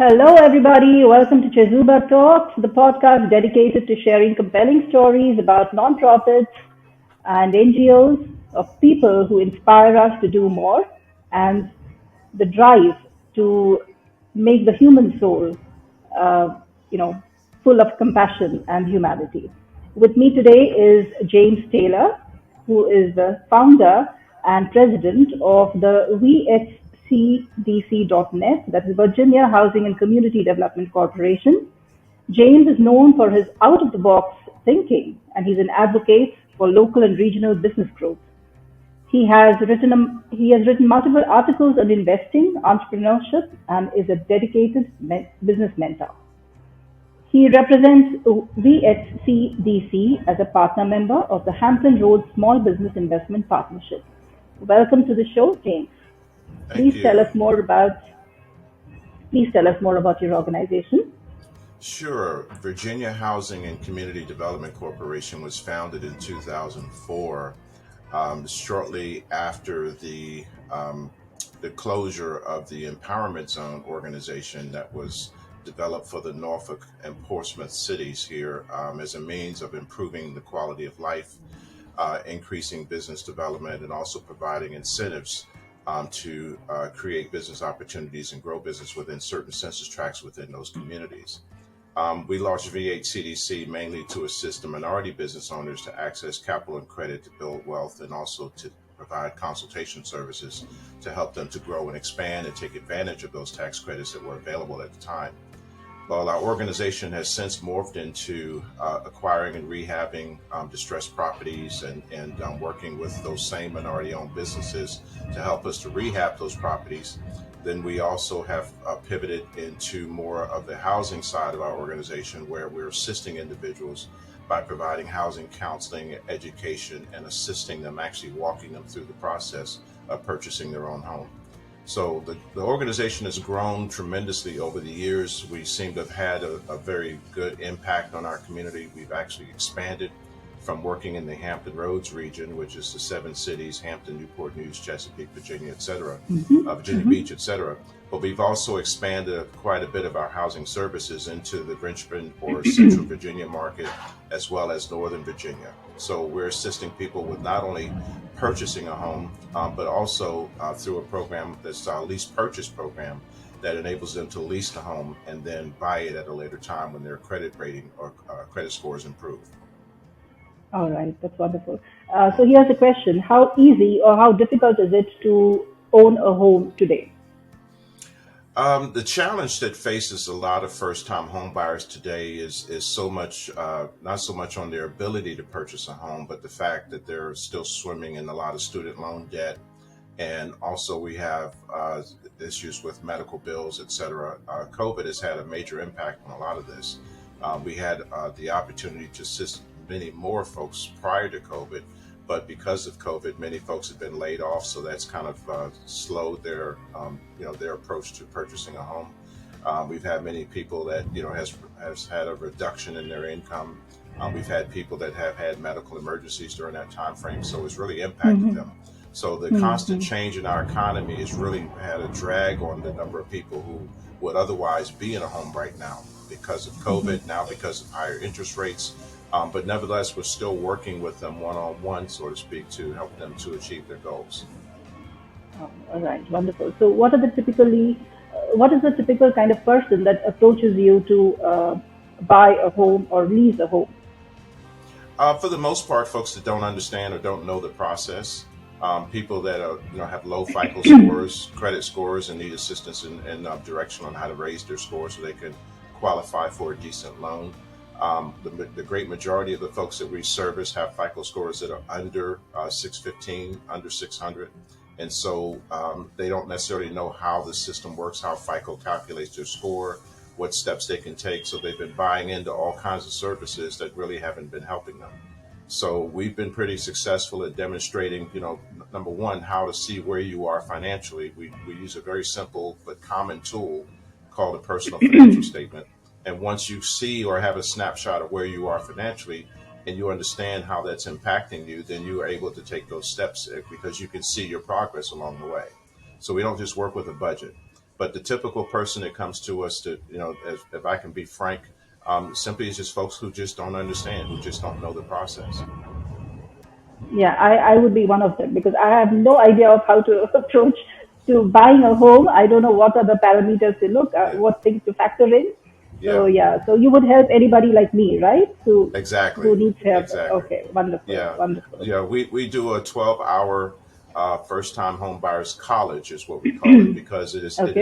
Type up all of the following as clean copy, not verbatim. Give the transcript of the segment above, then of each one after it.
Hello, everybody. Welcome to CHEZUBA Talks, the podcast dedicated to sharing compelling stories about nonprofits and NGOs of people who inspire us to do more and the drive to make the human soul, uh, you know, full of compassion and humanity. With me today is James Taylor, who is the founder and president of the VHCDC.net, that is Virginia Housing and Community Development Corporation. James is known for his out of the box thinking, and he's an advocate for local and regional business growth. He has written multiple articles on investing, entrepreneurship, and is a dedicated business mentor. He represents VHCDC as a partner member of the Hampton Roads Small Business Investment Partnership. Welcome to the show, James. Thank Please tell you. us more about please tell us more about your organization. Sure. Virginia Housing and Community Development Corporation was founded in 2004, shortly after the closure of the Empowerment Zone organization that was developed for the Norfolk and Portsmouth cities here as a means of improving the quality of life, increasing business development, and also providing incentives to create business opportunities and grow business within certain census tracts within those communities. We launched V8 CDC mainly to assist the minority business owners to access capital and credit to build wealth and also to provide consultation services to help them to grow and expand and take advantage of those tax credits that were available at the time. Well, our organization has since morphed into acquiring and rehabbing distressed properties and working with those same minority owned businesses to help us to rehab those properties. Then we also have pivoted into more of the housing side of our organization where we're assisting individuals by providing housing counseling, education, and assisting them actually walking them through the process of purchasing their own home. So the organization has grown tremendously over the years. We seem to have had a very good impact on our community. We've actually expanded from working in the Hampton Roads region, which is the seven cities, Hampton, Newport News, Chesapeake, Virginia, et cetera, Virginia Hmm. Beach, et cetera. But we've also expanded quite a bit of our housing services into the Richmond or Central Virginia market, as well as Northern Virginia. So we're assisting people with not only purchasing a home, but also through a program that's our lease purchase program that enables them to lease the home and then buy it at a later time when their credit rating or credit scores improve. All right, that's wonderful. So here's the question: how easy or how difficult is it to own a home today? The challenge that faces a lot of first-time home buyers today is so much not so much on their ability to purchase a home, but the fact that they're still swimming in a lot of student loan debt, and also we have issues with medical bills, et cetera. COVID has had a major impact on a lot of this. We had the opportunity to assist many more folks prior to COVID, but because of COVID, many folks have been laid off, so that's kind of slowed their approach to purchasing a home. We've had many people that has had a reduction in their income. We've had people that have had medical emergencies during that time frame, so it's really impacted Hmm. them. So the constant Hmm. change in our economy has really had a drag on the number of people who would otherwise be in a home right now because of Hmm. COVID, now because of higher interest rates. But nevertheless, we're still working with them one on one, so to speak, to help them to achieve their goals. All right, wonderful. So, what is the typical kind of person that approaches you to buy a home or lease a home? For the most part, folks that don't understand or don't know the process, people that have low FICO scores, credit scores, and need assistance and direction on how to raise their score so they can qualify for a decent loan. The great majority of the folks that we service have FICO scores that are under 615, under 600. And so they don't necessarily know how the system works, how FICO calculates their score, what steps they can take. So they've been buying into all kinds of services that really haven't been helping them. So we've been pretty successful at demonstrating, number one, how to see where you are financially. We use a very simple but common tool called a personal financial statement. And once you see or have a snapshot of where you are financially and you understand how that's impacting you, then you are able to take those steps because you can see your progress along the way. So we don't just work with a budget. But the typical person that comes to us to, if I can be frank, simply is just folks who just don't understand, who just don't know the process. Yeah, I would be one of them because I have no idea of how to approach to buying a home. I don't know what are the parameters to look at, Yeah. what things to factor in. So Yeah. yeah, so you would help anybody like me, right? Who Exactly. needs help. Exactly. Okay, wonderful, Yeah. wonderful. Yeah. We do a 12-hour first time home buyers college is what we call it, because it is Okay.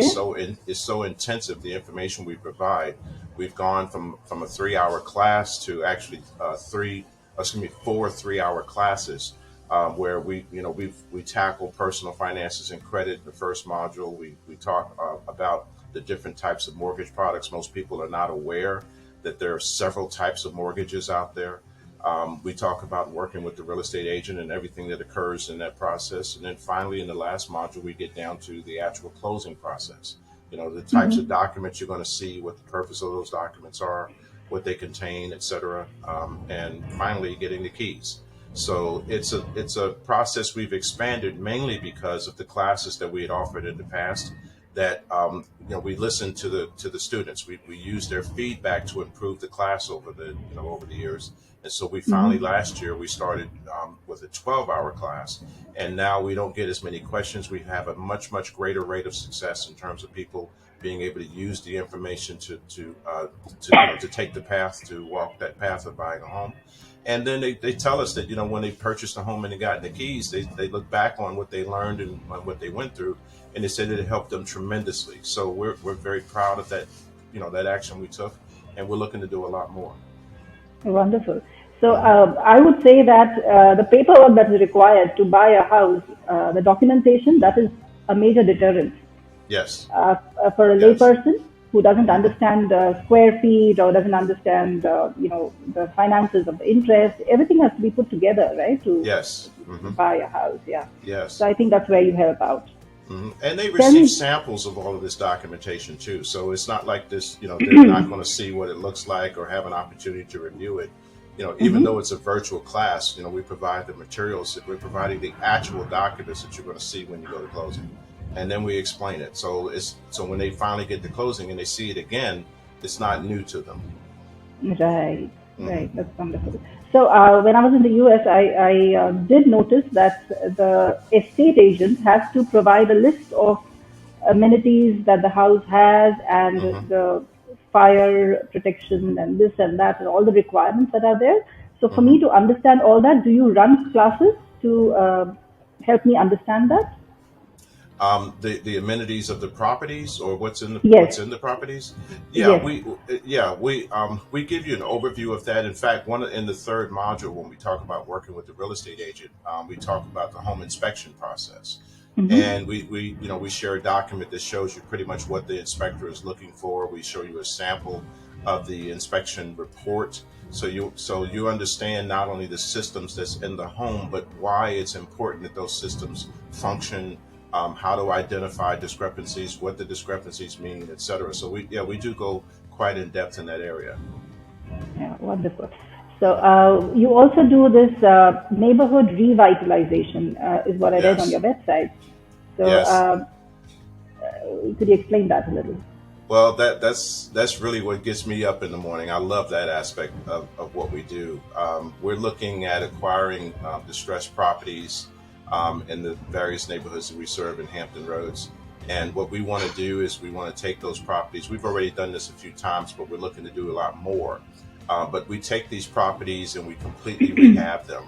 it's so intensive, the information we provide. We've gone from a 3-hour class to actually 4 3-hour classes, where we tackle personal finances and credit. The first module, we talk about the different types of mortgage products. Most people are not aware that there are several types of mortgages out there. We talk about working with the real estate agent and everything that occurs in that process. And then finally, in the last module, we get down to the actual closing process. The types of documents you're going to see, what the purpose of those documents are, what they contain, et cetera. And finally, getting the keys. So it's a process we've expanded mainly because of the classes that we had offered in the past. That we listen to the students. We use their feedback to improve the class over the years. And so we finally Hmm. last year we started with a 12-hour class, and now we don't get as many questions. We have a much greater rate of success in terms of people being able to use the information to take the path, to walk that path of buying a home. And then they tell us that when they purchased a home and they got the keys, they look back on what they learned and on what they went through, and they said that it helped them tremendously. So we're very proud of that, that action we took, and we're looking to do a lot more. Wonderful. So Hmm. I would say that the paperwork that is required to buy a house, the documentation, that is a major deterrent Yes. for a Yes. layperson who doesn't Hmm. understand square feet or doesn't understand, the finances of the interest. Everything has to be put together, right, Yes. to Hmm. buy a house. Yeah. So Yes. I think that's where you help out. And they Tell receive me. samples of all of this documentation too. So it's not like this, they're not going to see what it looks like or have an opportunity to review it. Even though Mhm. it's a virtual class, we provide the materials, we're providing the actual documents that you're going to see when you go to closing. And then we explain it. So when they finally get to closing and they see it again, it's not new to them. Right, Hmm. right. That's wonderful. So when I was in the US, I did notice that the estate agent has to provide a list of amenities that the house has and Hmm. the fire protection and this and that and all the requirements that are there. So for me Hmm. to understand all that, do you run classes to help me understand that? The amenities of the properties, or what's Yes, in the properties. Yeah, yes. we give you an overview of that. In fact, in the third module, when we talk about working with the real estate agent, we talk about the home inspection process. Mm-hmm. And we share a document that shows you pretty much what the inspector is looking for. We show you a sample of the inspection report, so you understand not only the systems that's in the home, but why it's important that those systems function, how to identify discrepancies, what the discrepancies mean, etc. So we do go quite in depth in that area. Yeah, wonderful. So Mhm. you also do this neighborhood revitalization, is what I read on your Yes, website. So yes. could you explain that a little? Well, that's really what gets me up in the morning. I love that aspect of what we do. We're looking at acquiring distressed properties in the various neighborhoods that we serve in Hampton Roads. And what we want to do is we want to take those properties. We've already done this a few times, but we're looking to do a lot more. But we take these properties and we completely rehab them.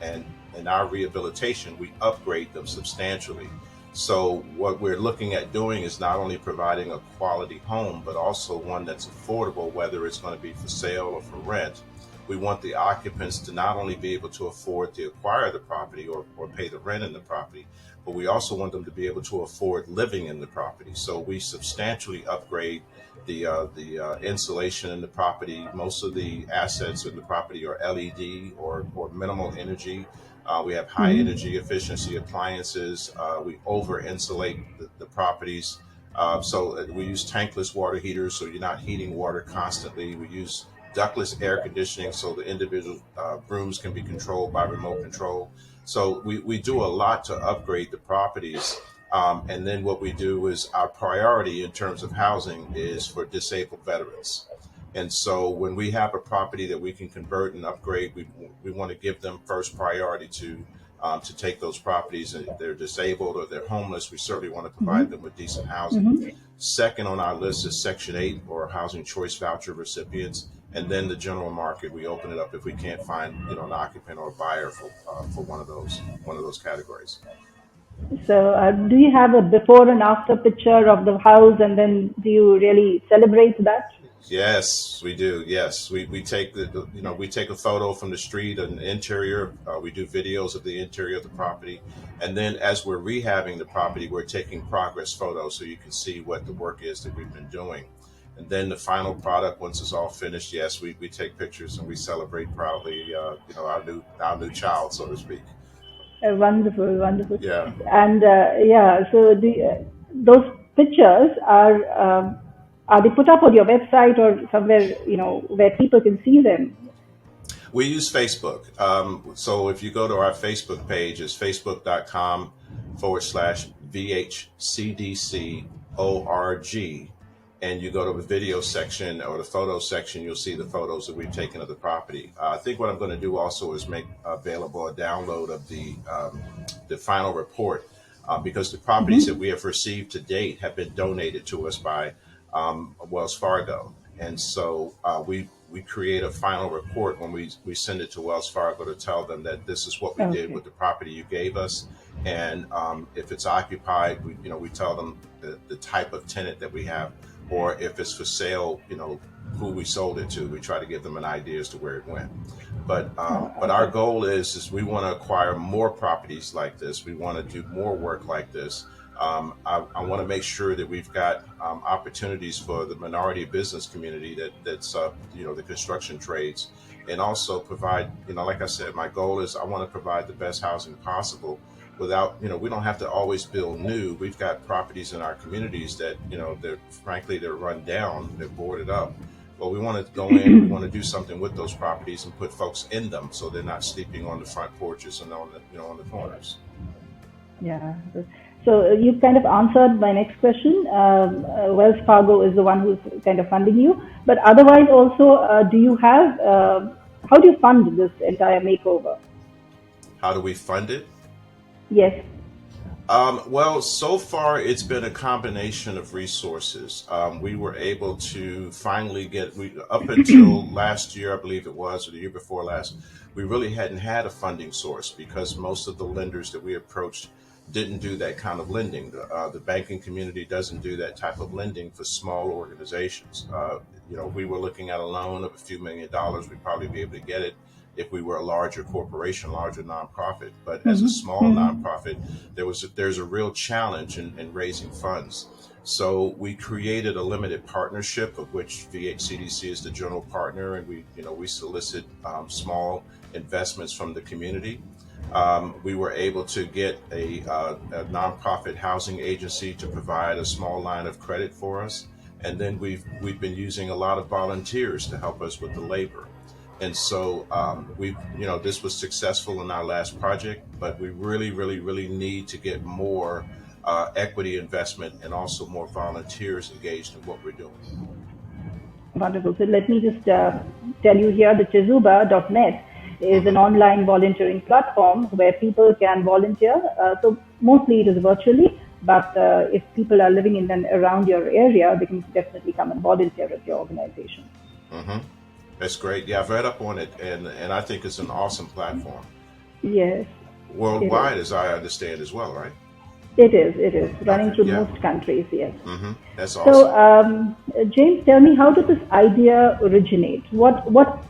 And in our rehabilitation, we upgrade them substantially. So what we're looking at doing is not only providing a quality home, but also one that's affordable, whether it's going to be for sale or for rent. We want the occupants to not only be able to afford to acquire the property or pay the rent in the property, but we also want them to be able to afford living in the property. So we substantially upgrade the insulation in the property. Most of the assets in the property are LED or minimal energy. We have high Mm-hmm. energy efficiency appliances. We over insulate the properties. So we use tankless water heaters, so you're not heating water constantly. We use ductless air conditioning, so the individual rooms can be controlled by remote control. So we do a lot to upgrade the properties. And then what we do is our priority in terms of housing is for disabled veterans. And so when we have a property that we can convert and upgrade, we want to give them first priority to take those properties. And if they're disabled or they're homeless, we certainly want to provide them with decent housing. Second on our list is Section 8 or Housing Choice Voucher recipients. And then the general market, we open it up if we can't find an occupant or a buyer for one of those categories. So, do you have a before and after picture of the house, and then do you really celebrate that? Yes, we do. Yes, we take we take a photo from the street and the interior. We do videos of the interior of the property, and then as we're rehabbing the property, we're taking progress photos so you can see what the work is that we've been doing. And then the final product, once it's all finished, yes, we take pictures and we celebrate proudly, our new child, so to speak. Wonderful, wonderful. Yeah. And yeah, so those pictures are they put up on your website or somewhere, where people can see them? We use Facebook. So if you go to our Facebook page, it's facebook.com/VHCDC ORG. And you go to the video section or the photo section, you'll see the photos that we've taken of the property. I think what I'm going to do also is make available a download of the final report because the properties that we have received to date have been donated to us by Wells Fargo. And so we create a final report when we send it to Wells Fargo to tell them that this is what we did with the property you gave us. And if it's occupied, we tell them the type of tenant that we have, or if it's for sale, who we sold it to. We try to give them an idea as to where it went. But our goal is we want to acquire more properties like this. We want to do more work like this. I want to make sure that we've got opportunities for the minority business community that's the construction trades, and also provide, like I said, my goal is I want to provide the best housing possible without, we don't have to always build new. We've got properties in our communities that, they're run down, they're boarded up. Well, we want to go in, we want to do something with those properties and put folks in them so they're not sleeping on the front porches and on the corners. Yeah. So you've kind of answered my next question. Wells Fargo is the one who's kind of funding you, but otherwise also, do you have, how do you fund this entire makeover? How do we fund it? Yes. Well, so far it's been a combination of resources. We were able to finally up until last year, I believe it was, or the year before last, we really hadn't had a funding source because most of the lenders that we approached didn't do that kind of lending. The banking community doesn't do that type of lending for small organizations. We were looking at a loan of a few $1 million. We'd probably be able to get it if we were a larger corporation, larger nonprofit. But as a small nonprofit, there's a real challenge in raising funds. So we created a limited partnership of which VHCDC is the general partner, and we solicit small investments from the community. We were able to get a nonprofit housing agency to provide a small line of credit for us, and then we've been using a lot of volunteers to help us with the labor. And so this was successful in our last project, but we really, really, really need to get more equity investment and also more volunteers engaged in what we're doing. Wonderful. So let me just tell you here, the CHEZUBA.net is an online volunteering platform where people can volunteer. So mostly it is virtually, but if people are living in and around your area, they can definitely come and volunteer at your organization. Mm-hmm. That's great. Yeah, I've read up on it, and I think it's an awesome platform. Yes. Worldwide, as I understand as well, right? It is. Running through most countries, yes. Mm-hmm. That's awesome. So, James, tell me, how did this idea originate? What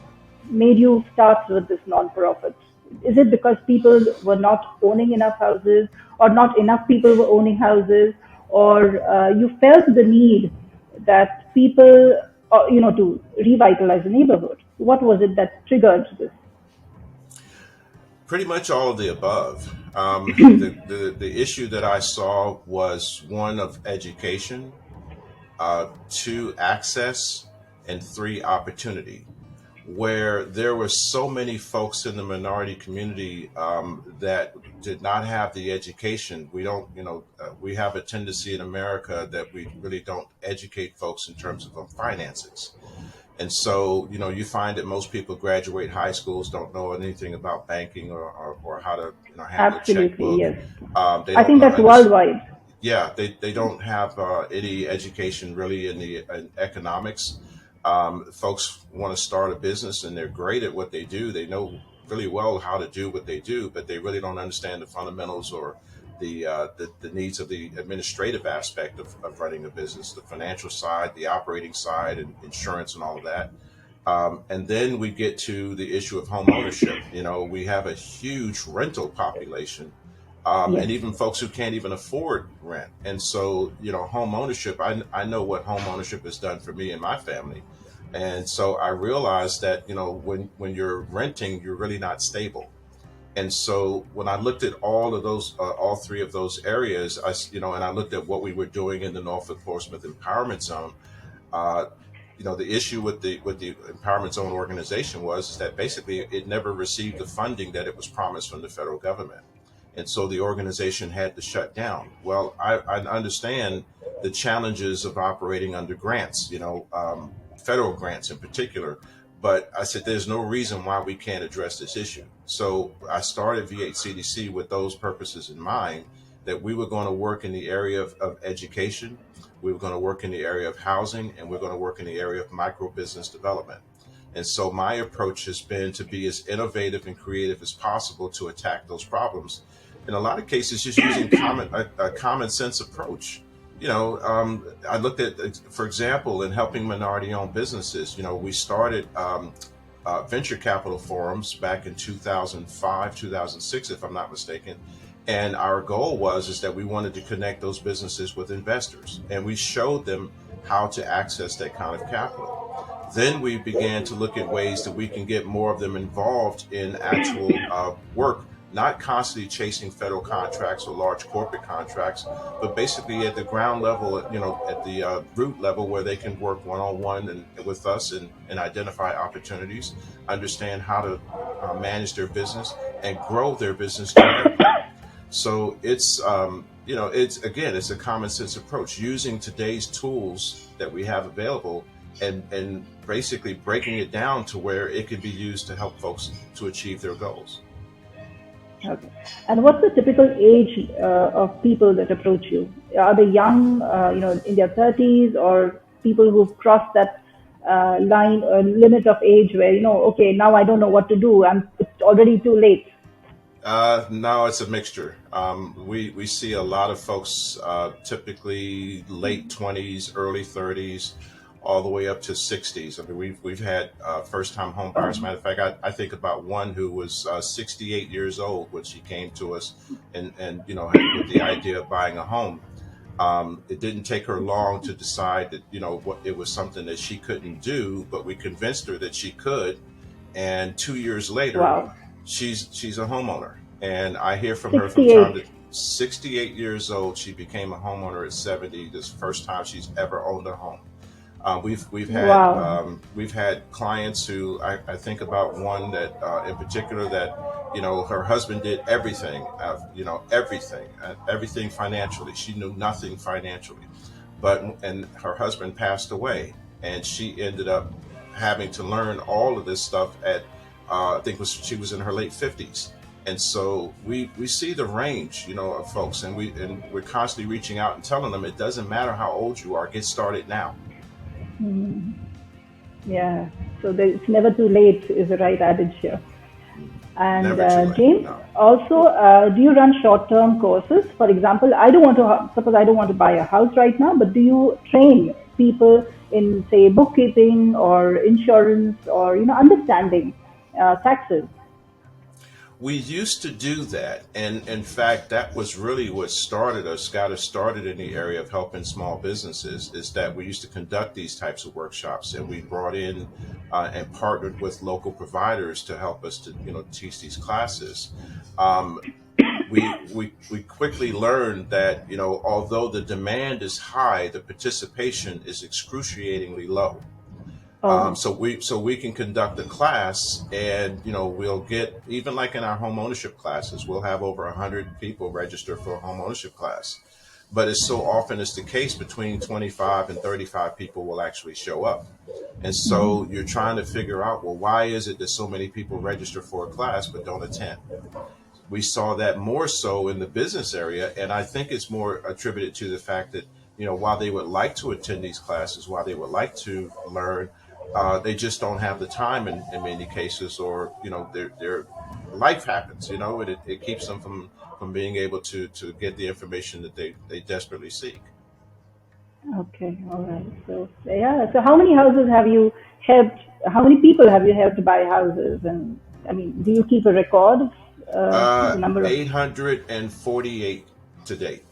made you start with this nonprofit? Is it because people were not owning enough houses, or not enough people were owning houses, or you felt the need that people, to revitalize the neighborhood? What was it that triggered this? Pretty much all of the above. The issue that I saw was one of education, 2, access, and 3, opportunity. where there were so many folks in the minority community that did not have the education. We don't, we have a tendency in America that we really don't educate folks in terms of finances. And so, you find that most people graduate high schools, don't know anything about banking or how to, handle a Absolutely, checkbook. yes. They I don't think know, that's worldwide. yeah, they don't have any education really in economics. Folks want to start a business and they're great at what they do. They know really well how to do what they do, but they really don't understand the fundamentals or the needs of the administrative aspect of running a business, the financial side, the operating side, and insurance and all of that. And then we get to the issue of home ownership. We have a huge rental population, Yes. and even folks who can't even afford rent. And so, home ownership, I know what home ownership has done for me and my family. And so I realized that, when you're renting, you're really not stable. And so when I looked at all of those, all three of those areas, and I looked at what we were doing in the Norfolk Portsmouth Empowerment Zone, uh, the issue with the Empowerment Zone organization was is that basically it never received the funding that it was promised from the federal government, and so the organization had to shut down. Well, I understand the challenges of operating under grants, federal grants in particular. But I said, there's no reason why we can't address this issue. So I started V8 CDC with those purposes in mind, that we were going to work in the area of education, we were going to work in the area of housing, and we're going to work in the area of micro business development. And so my approach has been to be as innovative and creative as possible to attack those problems. In a lot of cases, just using a common sense approach. I looked at, for example, in helping minority-owned businesses. We started venture capital forums back in 2005, 2006, if I'm not mistaken. And our goal was is that we wanted to connect those businesses with investors, and we showed them how to access that kind of capital. Then we began to look at ways that we can get more of them involved in actual work, not constantly chasing federal contracts or large corporate contracts, but basically at the ground level, at the root level, where they can work one-on-one and with us and identify opportunities, understand how to manage their business and grow their business directly. So it's a common sense approach, using today's tools that we have available and basically breaking it down to where it can be used to help folks to achieve their goals. Okay. And what's the typical age of people that approach you? Are they young, in their 30s, or people who've crossed that line or limit of age where, okay, now I don't know what to do, and it's already too late? No, it's a mixture. We see a lot of folks, typically late 20s, early 30s, all the way up to 60s. I mean, we've had first time home buyers. Matter of fact, I think about one who was 68 years old when she came to us, and with the idea of buying a home. It didn't take her long to decide that what it was something that she couldn't do, but we convinced her that she could. And 2 years later, Wow. she's a homeowner, and I hear from her from time 68. to 68 years old. She became a homeowner at 70. This is the first time she's ever owned a home. Wow. We've had clients who I think about one that in particular that her husband did everything, everything financially. She knew nothing financially, and her husband passed away, and she ended up having to learn all of this stuff at I think she was in her late 50s. And so we see the range, of folks, and we're constantly reaching out and telling them it doesn't matter how old you are, get started now. Yeah. So it's never too late is the right adage here. And Never too late. James, No. also, do you run short-term courses? For example, I don't want to suppose I don't want to buy a house right now, but do you train people in, say, bookkeeping or insurance or understanding taxes? We used to do that, and in fact, that was really what started us, got us started in the area of helping small businesses. Is that we used to conduct these types of workshops, and we brought in and partnered with local providers to help us to teach these classes. Um, we quickly learned that although the demand is high, the participation is excruciatingly low. Oh. So we can conduct a class, and we'll get, even like in our home ownership classes, we'll have over 100 people register for a home ownership class. But it's so often is the case, between 25 and 35 people will actually show up. And so Mhm. you're trying to figure out, well, why is it that so many people register for a class but don't attend? We saw that more so in the business area, and I think it's more attributed to the fact that, while they would like to attend these classes, while they would like to learn, they just don't have the time in many cases, or their life happens, and it keeps them from being able to get the information that they desperately seek. Okay, all right. So yeah, so how many houses have you helped? How many people have you helped buy houses? And I mean, do you keep a record of the number of? 848 to date,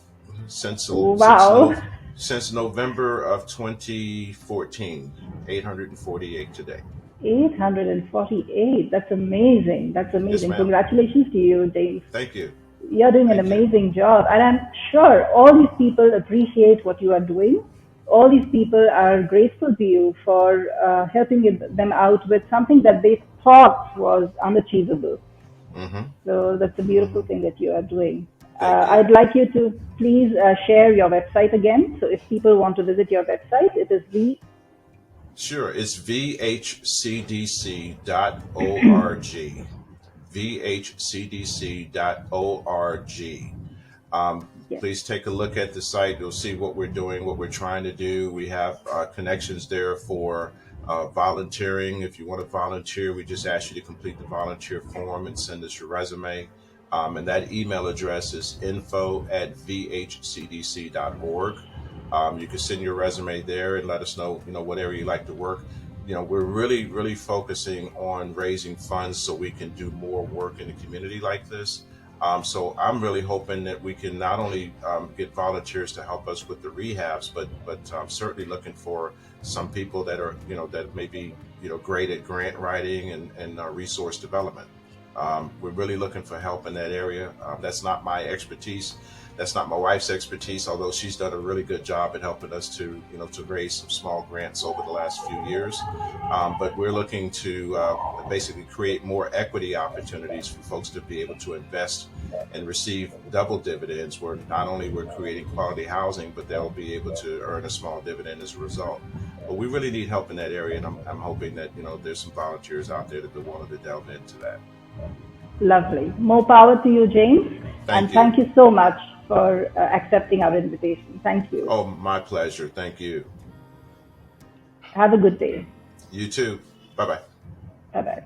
since Oh, since wow, no since November of 2014. 848 today. 848. That's amazing. That's Yes, amazing. ma'am. Congratulations to you, Dave. Thank you. You're doing an Thank you. amazing job, and I'm sure all these people appreciate what you are doing. All these people are grateful to you for helping them out with something that they thought was unachievable. Hmm. So that's a beautiful Hmm. thing that you are doing. Thank you. I'd like you to please share your website again. So if people want to visit your website, it is the. Sure. It's VHCDC.org. VHCDC.org. Yes. Please take a look at the site. You'll see what we're doing, what we're trying to do. We have connections there for volunteering. If you want to volunteer, we just ask you to complete the volunteer form and send us your resume. And that email address is info@vhcdc.org. You can send your resume there and let us know, what area you like to work. We're really, really focusing on raising funds so we can do more work in the community like this. So I'm really hoping that we can not only get volunteers to help us with the rehabs, but certainly looking for some people that are, that may be, great at grant writing and resource development. We're really looking for help in that area. That's not my expertise. That's not my wife's expertise, although she's done a really good job at helping us to raise some small grants over the last few years. But we're looking to basically create more equity opportunities for folks to be able to invest and receive double dividends, where not only we're creating quality housing, but they'll be able to earn a small dividend as a result. But we really need help in that area, and I'm hoping that there's some volunteers out there that are willing to delve into that. Lovely. More power to you, James. And Thank you. thank you so much for accepting our invitation. Thank you. Oh, my pleasure. Thank you. Have a good day. You too. Bye bye. Bye bye.